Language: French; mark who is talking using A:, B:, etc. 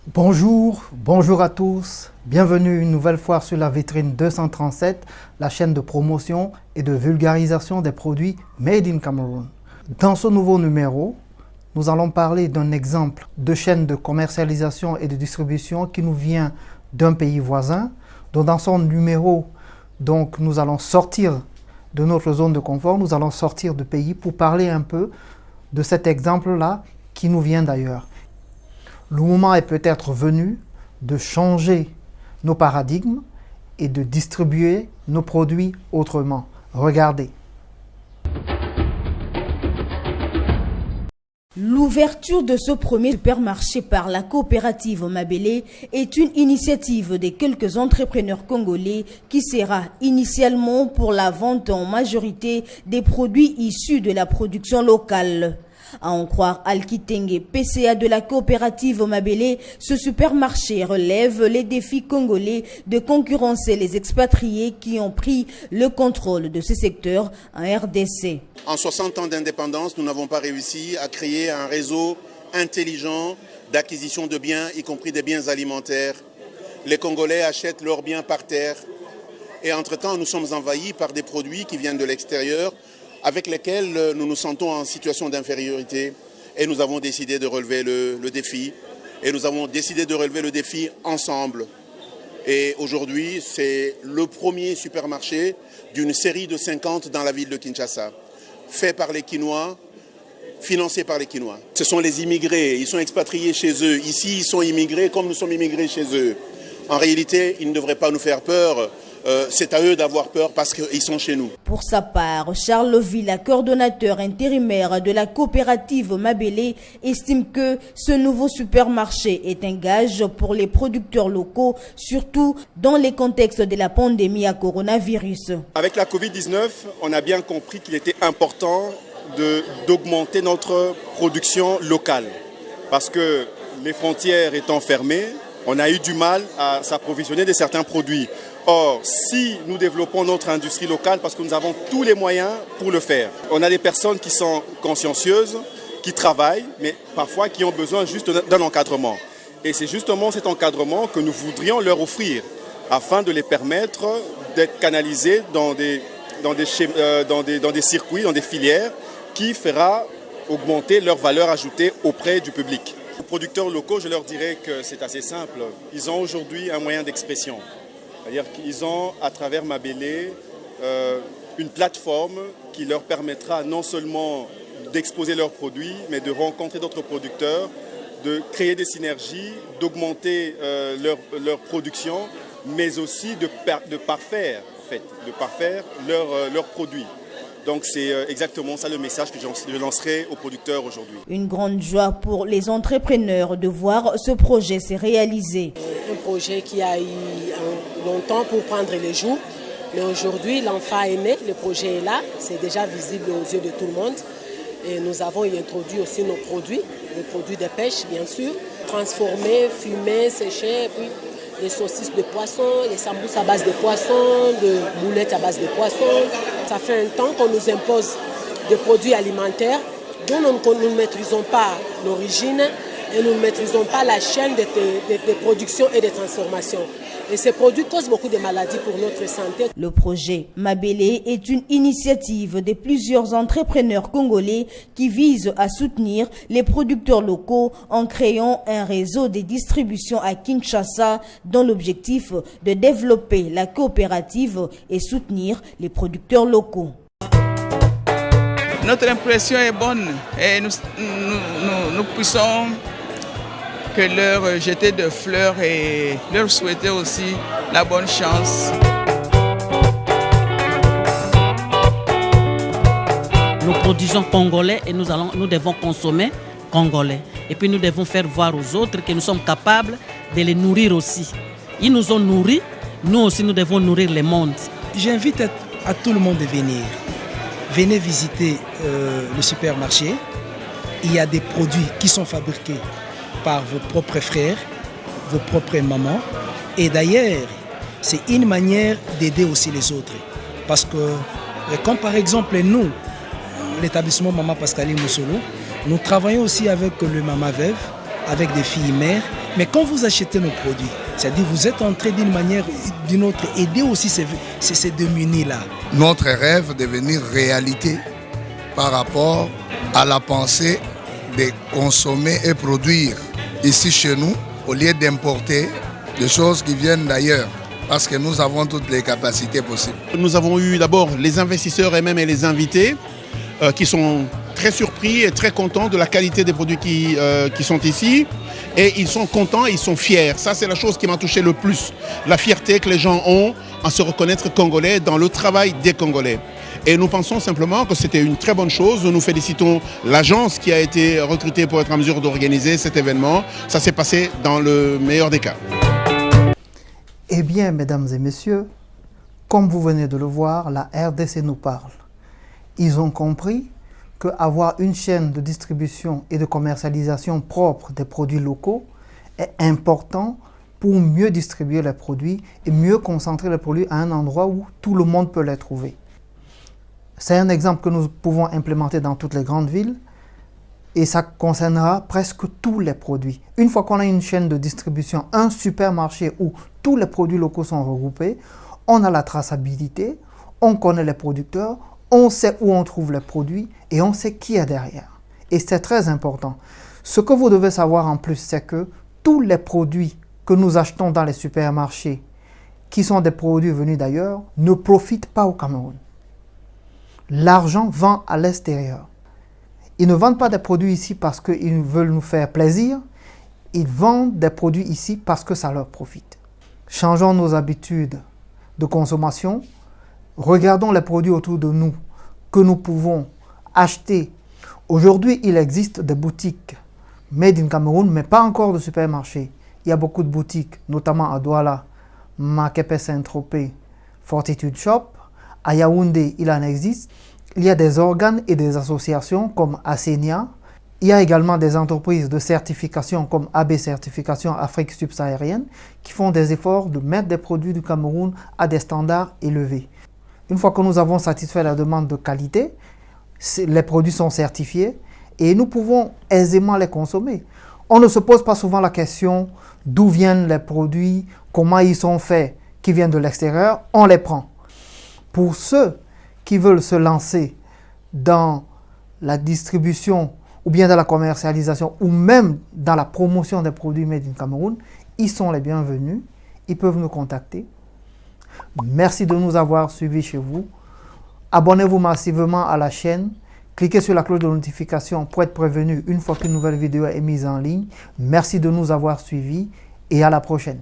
A: Bonjour à tous, bienvenue une nouvelle fois sur la vitrine 237, la chaîne de promotion et de vulgarisation des produits Made in Cameroon. Dans ce nouveau numéro, nous allons parler d'un exemple de chaîne de commercialisation et de distribution qui nous vient d'un pays voisin. Donc dans son numéro, nous allons sortir de notre zone de confort, nous allons sortir du pays pour parler un peu de cet exemple-là qui nous vient d'ailleurs. Le moment est peut-être venu de changer nos paradigmes et de distribuer nos produits autrement. Regardez.
B: L'ouverture de ce premier supermarché par la coopérative Mabélé est une initiative des quelques entrepreneurs congolais qui sera initialement pour la vente en majorité des produits issus de la production locale. À en croire Alkitenge, PCA de la coopérative Mabélé, ce supermarché relève les défis congolais de concurrencer les expatriés qui ont pris le contrôle de ce secteur en RDC.
C: En 60 ans d'indépendance, nous n'avons pas réussi à créer un réseau intelligent d'acquisition de biens, y compris des biens alimentaires. Les Congolais achètent leurs biens par terre et entre-temps, nous sommes envahis par des produits qui viennent de l'extérieur avec lesquels nous nous sentons en situation d'infériorité et nous avons décidé de relever le défi. Et nous avons décidé de relever le défi ensemble. Et aujourd'hui, c'est le premier supermarché d'une série de 50 dans la ville de Kinshasa, fait par les Kinois, financé par les Kinois. Ce sont les immigrés, ils sont expatriés chez eux. Ici, ils sont immigrés comme nous sommes immigrés chez eux. En réalité, ils ne devraient pas nous faire peur. C'est à eux d'avoir peur parce qu'ils sont chez nous.
B: Pour sa part, Charles Villa, coordonnateur intérimaire de la coopérative Mabélé, estime que ce nouveau supermarché est un gage pour les producteurs locaux, surtout dans les contextes de la pandémie à coronavirus.
D: Avec la Covid-19, on a bien compris qu'il était important d'augmenter notre production locale parce que les frontières étant fermées, on a eu du mal à s'approvisionner de certains produits. Or, si nous développons notre industrie locale, parce que nous avons tous les moyens pour le faire, on a des personnes qui sont consciencieuses, qui travaillent, mais parfois qui ont besoin juste d'un encadrement. Et c'est justement cet encadrement que nous voudrions leur offrir, afin de les permettre d'être canalisés dans des circuits, dans des filières, qui fera augmenter leur valeur ajoutée auprès du public. Aux producteurs locaux, je leur dirais que c'est assez simple. Ils ont aujourd'hui un moyen d'expression. C'est-à-dire qu'ils ont, à travers Mabélé, une plateforme qui leur permettra non seulement d'exposer leurs produits, mais de rencontrer d'autres producteurs, de créer des synergies, d'augmenter leur production, mais aussi de parfaire leurs produits. Donc c'est exactement ça le message que je lancerai aux producteurs aujourd'hui.
B: Une grande joie pour les entrepreneurs de voir ce projet se réaliser.
E: Un projet qui a eu longtemps pour prendre les jours, mais aujourd'hui l'enfant est né, le projet est là, c'est déjà visible aux yeux de tout le monde. Et nous avons introduit aussi nos produits, les produits de pêche bien sûr, transformés, fumés, séchés, puis les saucisses de poisson, les sambousses à base de poisson, de boulettes à base de poisson. Ça fait un temps qu'on nous impose des produits alimentaires dont nous ne maîtrisons pas l'origine et nous ne maîtrisons pas la chaîne de production et de transformation. Et ces produits causent beaucoup de maladies pour notre santé.
B: Le projet Mabélé est une initiative de plusieurs entrepreneurs congolais qui vise à soutenir les producteurs locaux en créant un réseau de distribution à Kinshasa dans l'objectif de développer la coopérative et soutenir les producteurs locaux.
F: Notre impression est bonne et nous puissions que leur jeter de fleurs et leur souhaiter aussi la bonne chance.
G: Nous produisons congolais et nous devons consommer congolais. Et puis nous devons faire voir aux autres que nous sommes capables de les nourrir aussi. Ils nous ont nourris, nous aussi nous devons nourrir le monde.
H: J'invite à tout le monde de venir. Venez visiter le supermarché. Il y a des produits qui sont fabriqués par vos propres frères, vos propres mamans. Et d'ailleurs, c'est une manière d'aider aussi les autres. Parce que, comme par exemple nous, l'établissement Maman Pascaline Moussolo, nous travaillons aussi avec le Mama Veuve, avec des filles mères Mais quand vous achetez nos produits, c'est-à-dire vous êtes en train d'une manière ou d'une autre aider aussi ces démunis-là.
I: Notre rêve devenir réalité par rapport à la pensée de consommer et produire ici chez nous au lieu d'importer des choses qui viennent d'ailleurs parce que nous avons toutes les capacités possibles.
C: Nous avons eu d'abord les investisseurs et même les invités qui sont très surpris et très contents de la qualité des produits qui sont ici. Et ils sont contents et ils sont fiers. Ça, c'est la chose qui m'a touché le plus. La fierté que les gens ont à se reconnaître congolais dans le travail des Congolais. Et nous pensons simplement que c'était une très bonne chose. Nous félicitons l'agence qui a été recrutée pour être en mesure d'organiser cet événement. Ça s'est passé dans le meilleur des cas.
A: Eh bien, mesdames et messieurs, comme vous venez de le voir, la RDC nous parle. Ils ont compris qu'avoir une chaîne de distribution et de commercialisation propre des produits locaux est important pour mieux distribuer les produits et mieux concentrer les produits à un endroit où tout le monde peut les trouver. C'est un exemple que nous pouvons implémenter dans toutes les grandes villes et ça concernera presque tous les produits. Une fois qu'on a une chaîne de distribution, un supermarché où tous les produits locaux sont regroupés, on a la traçabilité, on connaît les producteurs, on sait où on trouve les produits et on sait qui est derrière. Et c'est très important. Ce que vous devez savoir en plus, c'est que tous les produits que nous achetons dans les supermarchés, qui sont des produits venus d'ailleurs, ne profitent pas au Cameroun. L'argent vend à l'extérieur. Ils ne vendent pas des produits ici parce qu'ils veulent nous faire plaisir. Ils vendent des produits ici parce que ça leur profite. Changeons nos habitudes de consommation. Regardons les produits autour de nous que nous pouvons acheter. Aujourd'hui, il existe des boutiques made in Cameroun, mais pas encore de supermarchés. Il y a beaucoup de boutiques, notamment à Douala, Makepe Saint-Tropez, Fortitude Shop. À Yaoundé, il en existe. Il y a des organes et des associations comme Asenia. Il y a également des entreprises de certification comme AB Certification Afrique subsaharienne qui font des efforts de mettre des produits du Cameroun à des standards élevés. Une fois que nous avons satisfait la demande de qualité, les produits sont certifiés et nous pouvons aisément les consommer. On ne se pose pas souvent la question d'où viennent les produits, comment ils sont faits, qui viennent de l'extérieur, on les prend. Pour ceux qui veulent se lancer dans la distribution ou bien dans la commercialisation ou même dans la promotion des produits made in Cameroun, ils sont les bienvenus, ils peuvent nous contacter. Merci de nous avoir suivis chez vous. Abonnez-vous massivement à la chaîne. Cliquez sur la cloche de notification pour être prévenu une fois qu'une nouvelle vidéo est mise en ligne. Merci de nous avoir suivis et à la prochaine.